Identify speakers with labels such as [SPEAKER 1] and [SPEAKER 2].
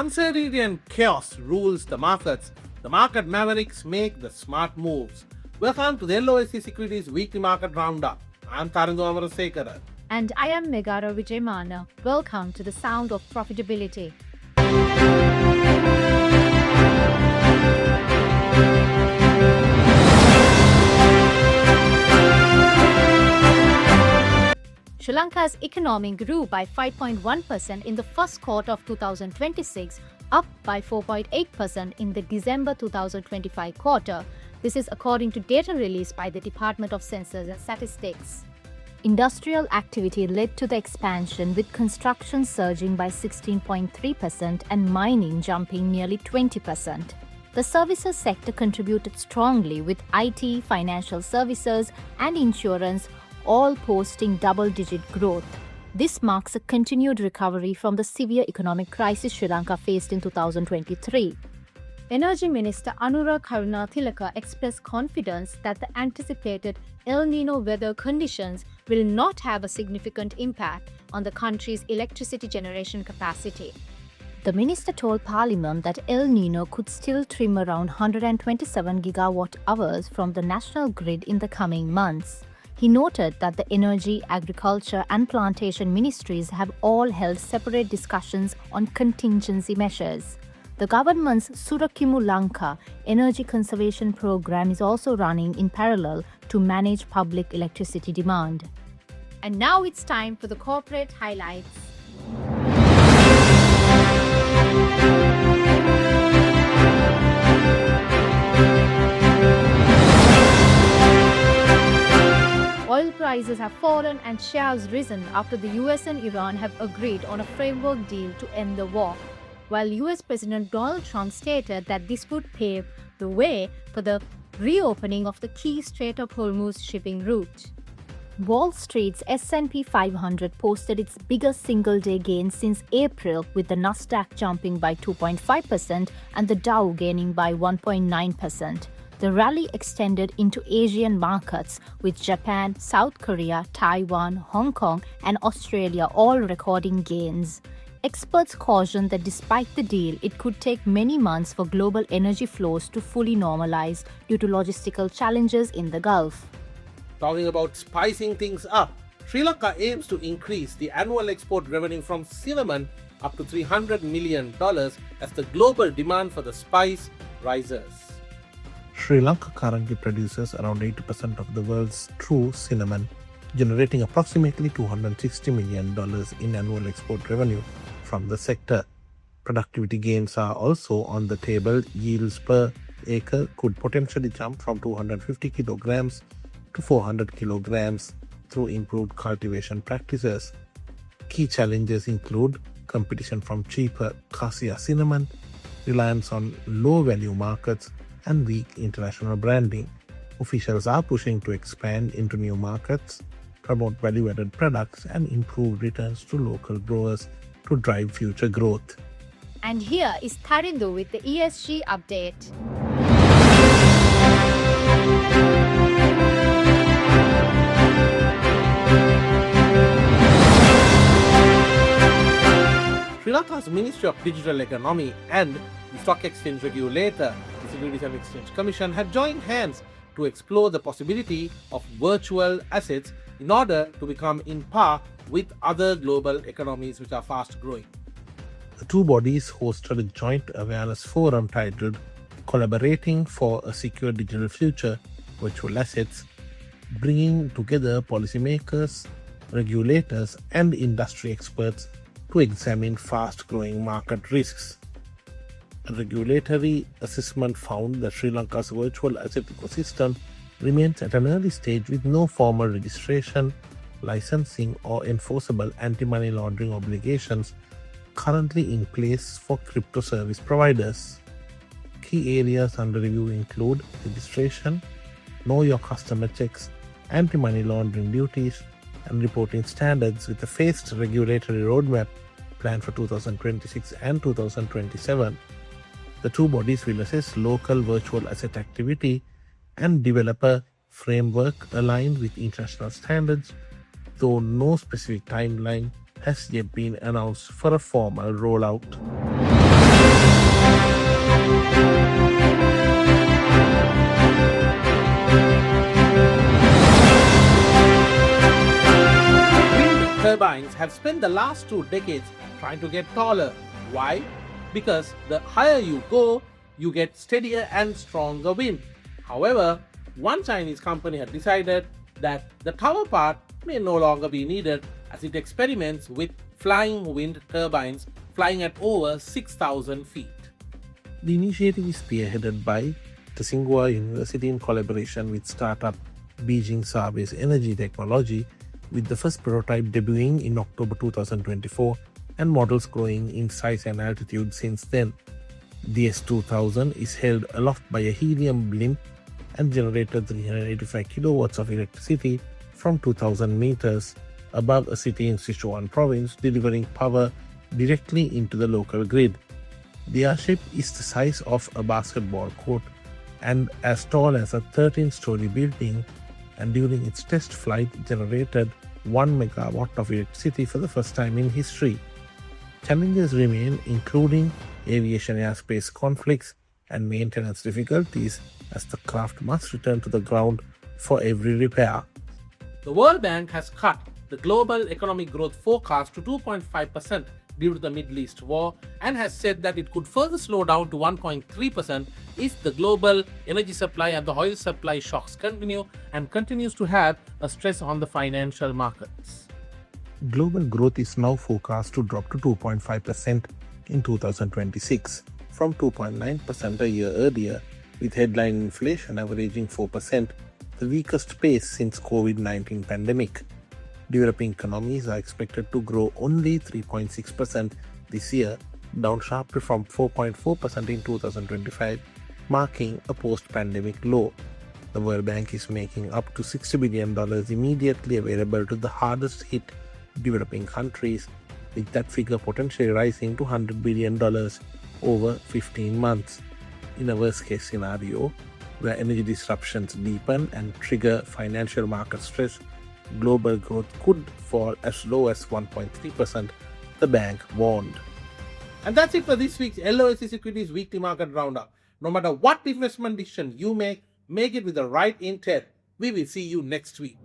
[SPEAKER 1] uncertainty and chaos rules the markets, the market mavericks make the smart moves. Welcome to the LOLC Securities Weekly Market Roundup. I'm Tarundu Amarasekara.
[SPEAKER 2] And I am Megara Vijayamana. Welcome to the sound of profitability. Sri Lanka's economy grew by 5.1% in the first quarter of 2026, up by 4.8% in the December 2025 quarter. This is according to data released by the Department of Census and Statistics. Industrial activity led to the expansion, with construction surging by 16.3% and mining jumping nearly 20%. The services sector contributed strongly, with IT, financial services, and insurance all posting double-digit growth. This marks a continued recovery from the severe economic crisis Sri Lanka faced in 2023. Energy Minister Anura Karunatilaka expressed confidence that the anticipated El Nino weather conditions will not have a significant impact on the country's electricity generation capacity. The minister told Parliament that El Nino could still trim around 127 gigawatt hours from the national grid in the coming months. He noted that the Energy, Agriculture and Plantation ministries have all held separate discussions on contingency measures. The government's Surakimu Lanka energy conservation program is also running in parallel to manage public electricity demand. And now it's time for the corporate highlights. Oil prices have fallen and shares risen after the US and Iran have agreed on a framework deal to end the war, while US President Donald Trump stated that this would pave the way for the reopening of the key Strait of Hormuz shipping route. Wall Street's S&P 500 posted its biggest single-day gain since April, with the Nasdaq jumping by 2.5% and the Dow gaining by 1.9%. The rally extended into Asian markets, with Japan, South Korea, Taiwan, Hong Kong, and Australia all recording gains. Experts caution that despite the deal, it could take many months for global energy flows to fully normalize due to logistical challenges in the Gulf.
[SPEAKER 1] Talking about spicing things up, Sri Lanka aims to increase the annual export revenue from cinnamon up to $300 million as the global demand for the spice rises.
[SPEAKER 3] Sri Lanka currently produces around 80% of the world's true cinnamon, generating approximately $260 million in annual export revenue from the sector. Productivity gains are also on the table. Yields per acre could potentially jump from 250 kilograms to 400 kilograms through improved cultivation practices. Key challenges include competition from cheaper cassia cinnamon, reliance on low-value markets, and weak international branding. Officials are pushing to expand into new markets, promote value-added products, and improve returns to local growers to drive future growth.
[SPEAKER 2] And here is Tarindu with the ESG update.
[SPEAKER 1] Sri Lanka's Ministry of Digital Economy and the Stock Exchange Regulator, the Securities and Exchange Commission, had joined hands to explore the possibility of virtual assets in order to become in par with other global economies which are fast growing.
[SPEAKER 3] The two bodies hosted a joint awareness forum titled Collaborating for a Secure Digital Future, Virtual Assets, bringing together policymakers, regulators, and industry experts to examine fast-growing market risks. A regulatory assessment found that Sri Lanka's virtual asset ecosystem remains at an early stage with no formal registration, licensing, or enforceable anti-money laundering obligations currently in place for crypto service providers. Key areas under review include registration, know your customer checks, anti-money laundering duties, and reporting standards, with a phased regulatory roadmap planned for 2026 and 2027. The two bodies will assess local virtual asset activity and develop a framework aligned with international standards, though no specific timeline has yet been announced for a formal rollout.
[SPEAKER 1] turbines have spent the last 2 decades trying to get taller. Why? Because the higher you go, you get steadier and stronger wind. However, one Chinese company had decided that the tower part may no longer be needed as it experiments with flying wind turbines flying at over 6,000 feet.
[SPEAKER 3] The initiative is spearheaded by the Tsinghua University in collaboration with startup Beijing Sarbe's energy technology, with the first prototype debuting in October 2024 and models growing in size and altitude since then. The S2000 is held aloft by a helium blimp and generated 385 kilowatts of electricity from 2,000 meters above a city in Sichuan province, delivering power directly into the local grid. The airship is the size of a basketball court and as tall as a 13-story building, and during its test flight generated 1 megawatt of electricity for the first time in history. Challenges remain, including aviation airspace conflicts and maintenance difficulties, as the craft must return to the ground for every repair.
[SPEAKER 1] The World Bank has cut the global economic growth forecast to 2.5% due to the Middle East war and has said that it could further slow down to 1.3% if the global energy supply and the oil supply shocks continue and continues to have a stress on the financial markets.
[SPEAKER 3] Global growth is now forecast to drop to 2.5% in 2026 from 2.9% a year earlier, with headline inflation averaging 4%, the weakest pace since COVID-19 pandemic. Developing economies are expected to grow only 3.6% this year, down sharply from 4.4% in 2025, marking a post-pandemic low. The World Bank is making up to $60 billion immediately available to the hardest hit developing countries, with that figure potentially rising to $100 billion over 15 months. In a worst-case scenario, where energy disruptions deepen and trigger financial market stress, global growth could fall as low as 1.3%, the bank warned.
[SPEAKER 1] And that's it for this week's LOLC Securities Weekly Market Roundup. No matter what investment decision you make it with the right intent. We will see you next week.